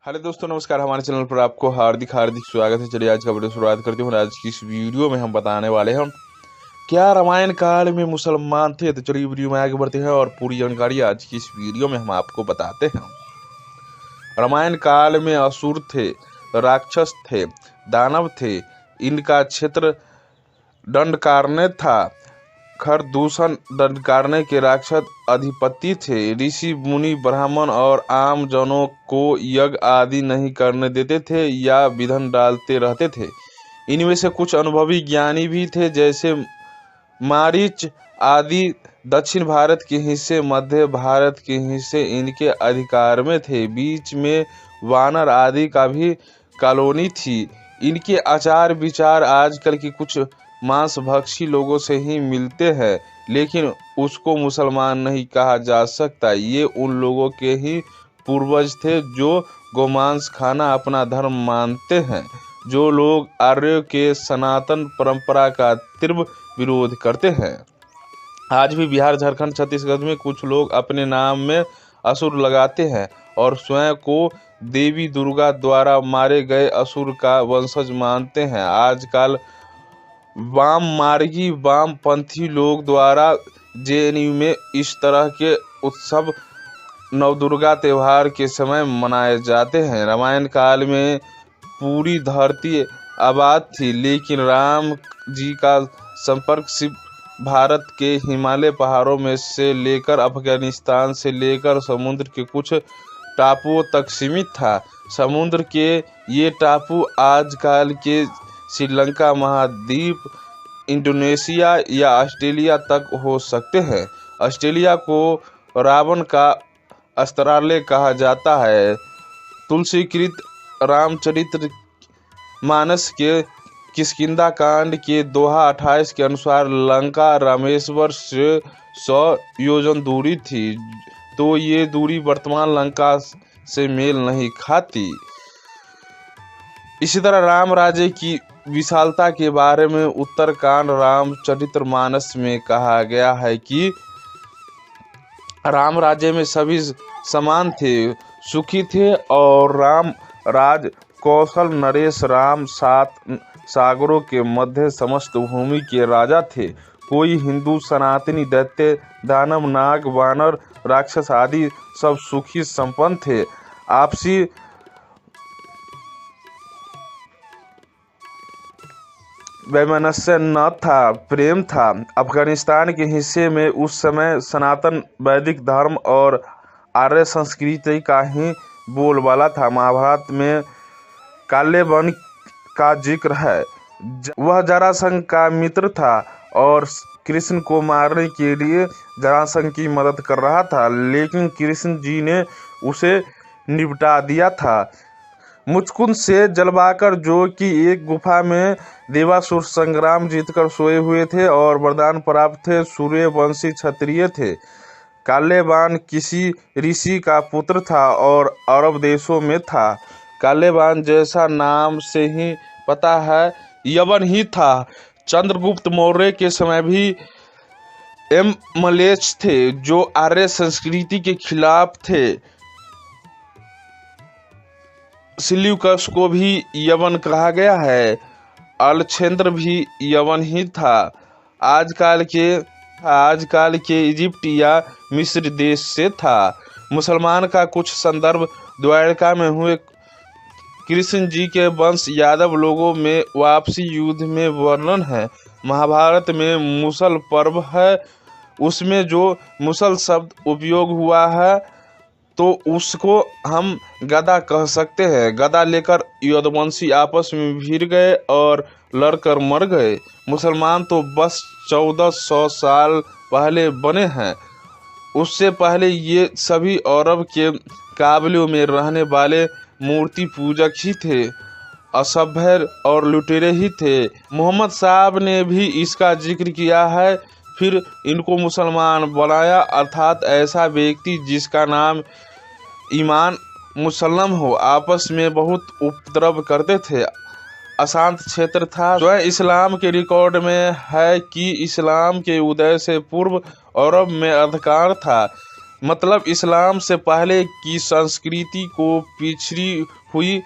Hello दोस्तों, नमस्कार। हमारे चैनल पर आपको हार्दिक हार्दिक स्वागत है। चलिए आज का वीडियो शुरुआत करते हैं। आज की इस वीडियो में हम बताने वाले हैं क्या रामायण काल में मुसलमान थे। तो चलिए वीडियो में आगे बढ़ते हैं और पूरी जानकारी आज की इस वीडियो में हम आपको बताते हैं। रामायण काल में असुर थे, राक्षस थे, दानव थे। इनका क्षेत्र दंडकारण्य था। खरदूषण दंडकारण्य के राक्षस अधिपति थे। ऋषि मुनि ब्राह्मण और आम जनों को यज्ञ आदि नहीं करने देते थे या विघ्न डालते रहते थे। इनमें से कुछ अनुभवी ज्ञानी भी थे, जैसे मारीच आदि। दक्षिण भारत के हिस्से, मध्य भारत के हिस्से इनके अधिकार में थे। बीच में वानर आदि का भी कॉलोनी थी। इनके आचार विचार आजकल के कुछ मांसभक्षी लोगों से ही मिलते हैं, लेकिन उसको मुसलमान नहीं कहा जा सकता। ये उन लोगों के ही पूर्वज थे जो गोमांस खाना अपना धर्म मानते हैं। जो लोग आर्यों के सनातन परंपरा का तीव्र विरोध करते हैं। आज भी बिहार, झारखंड, छत्तीसगढ़ में कुछ लोग अपने नाम में असुर लगाते हैं और स्वयं को देवी दुर्गा द्वारा मारे गए असुर का वंशज मानते हैं। आजकल वाम मार्गी वामपंथी लोग द्वारा जेएनयू में इस तरह के उत्सव नवदुर्गा त्योहार के समय मनाए जाते हैं। रामायण काल में पूरी धरती आबाद थी, लेकिन राम जी का संपर्क सिर्फ भारत के हिमालय पहाड़ों में से लेकर अफगानिस्तान से लेकर समुद्र के कुछ टापुओं तक सीमित था। समुद्र के ये टापू आजकल के श्रीलंका महाद्वीप, इंडोनेशिया या ऑस्ट्रेलिया तक हो सकते हैं। ऑस्ट्रेलिया को रावण का अस्त्रालय कहा जाता है। तुलसीकृत रामचरित्र मानस के किष्किंधा कांड के दोहा 28 के अनुसार लंका रामेश्वर से 100 योजन दूरी थी, तो ये दूरी वर्तमान लंका से मेल नहीं खाती। इसी तरह राम राज्य की विशालता के बारे में उत्तरकांड रामचरितमानस में कहा गया है कि राम राज्य में सभी समान थे, सुखी थे और राम राज कौशल नरेश राम 7 सागरों के मध्य समस्त भूमि के राजा थे। कोई हिंदू, सनातनी, दैत्य, दानव, नाग, वानर, राक्षस आदि सब सुखी संपन्न थे। आपसी वैमनस्य न था, प्रेम था। अफगानिस्तान के हिस्से में उस समय सनातन वैदिक धर्म और आर्य संस्कृति का ही बोलबाला था। महाभारत में काल्यवन का जिक्र है। वह जरासंध का मित्र था और कृष्ण को मारने के लिए जरासंध की मदद कर रहा था, लेकिन कृष्ण जी ने उसे निपटा दिया था। मुचकुंद से जलवाकर, जो कि एक गुफा में देवासुर संग्राम जीतकर सोए हुए थे और वरदान प्राप्त थे, सूर्यवंशी क्षत्रिय थे। काल्यवान किसी ऋषि का पुत्र था और अरब देशों में था। काल्यवान जैसा नाम से ही पता है, यवन ही था। चंद्रगुप्त मौर्य के समय भी म्लेच्छ थे, जो आर्य संस्कृति के खिलाफ थे। सिल्यूकस को भी यवन कहा गया है। अलेक्जेंडर भी यवन ही था। आजकल के इजिप्ट या मिस्र देश से था। मुसलमान का कुछ संदर्भ द्वारका में हुए कृष्ण जी के वंश यादव लोगों में वापसी युद्ध में वर्णन है। महाभारत में मुसल पर्व है, उसमें जो मुसल शब्द उपयोग हुआ है तो उसको हम गदा कह सकते हैं। गदा लेकर यदुवंशी आपस में भिड़ गए और लड़कर मर गए। मुसलमान तो बस 1400 साल पहले बने हैं। उससे पहले ये सभी अरब के काबिलों में रहने वाले मूर्ति पूजक ही थे, असभ्य और लुटेरे ही थे। मोहम्मद साहब ने भी इसका जिक्र किया है। फिर इनको मुसलमान बनाया, अर्थात ऐसा व्यक्ति जिसका नाम ईमान मुसल्लम हो। आपस में बहुत उपद्रव करते थे। अशांत क्षेत्र था। स्वयं इस्लाम के रिकॉर्ड में है कि इस्लाम के उदय से पूर्व अरब में अंधकार था। मतलब इस्लाम से पहले की संस्कृति को पिछड़ी हुई,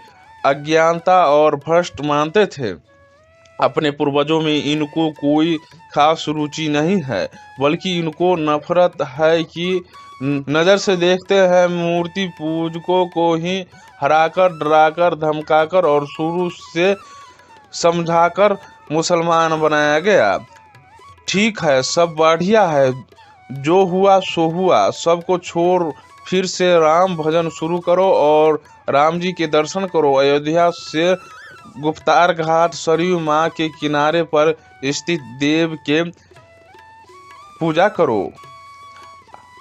अज्ञानता और भ्रष्ट मानते थे। अपने पूर्वजों में इनको कोई खास रुचि नहीं है, बल्कि इनको नफरत है कि नज़र से देखते हैं मूर्ति पूजकों को ही हराकर, डराकर, धमकाकर और शुरू से समझाकर मुसलमान बनाया गया। ठीक है, सब बढ़िया है, जो हुआ सो हुआ, सबको छोड़ फिर से राम भजन शुरू करो और राम जी के दर्शन करो। अयोध्या से गुप्तार घाट, सरयू माँ के किनारे पर स्थित देव के पूजा करो।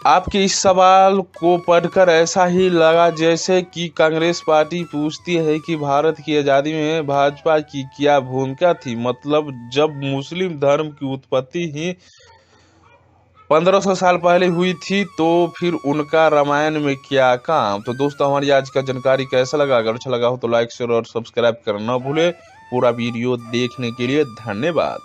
आपके इस सवाल को पढ़कर ऐसा ही लगा जैसे कि कांग्रेस पार्टी पूछती है कि भारत की आज़ादी में भाजपा की क्या भूमिका थी। मतलब जब मुस्लिम धर्म की उत्पत्ति ही 1500 साल पहले हुई थी, तो फिर उनका रामायण में क्या काम। तो दोस्तों, हमारी आज का जानकारी कैसा लगा? अगर अच्छा लगा हो तो लाइक, शेयर और सब्सक्राइब करना ना भूले। पूरा वीडियो देखने के लिए धन्यवाद।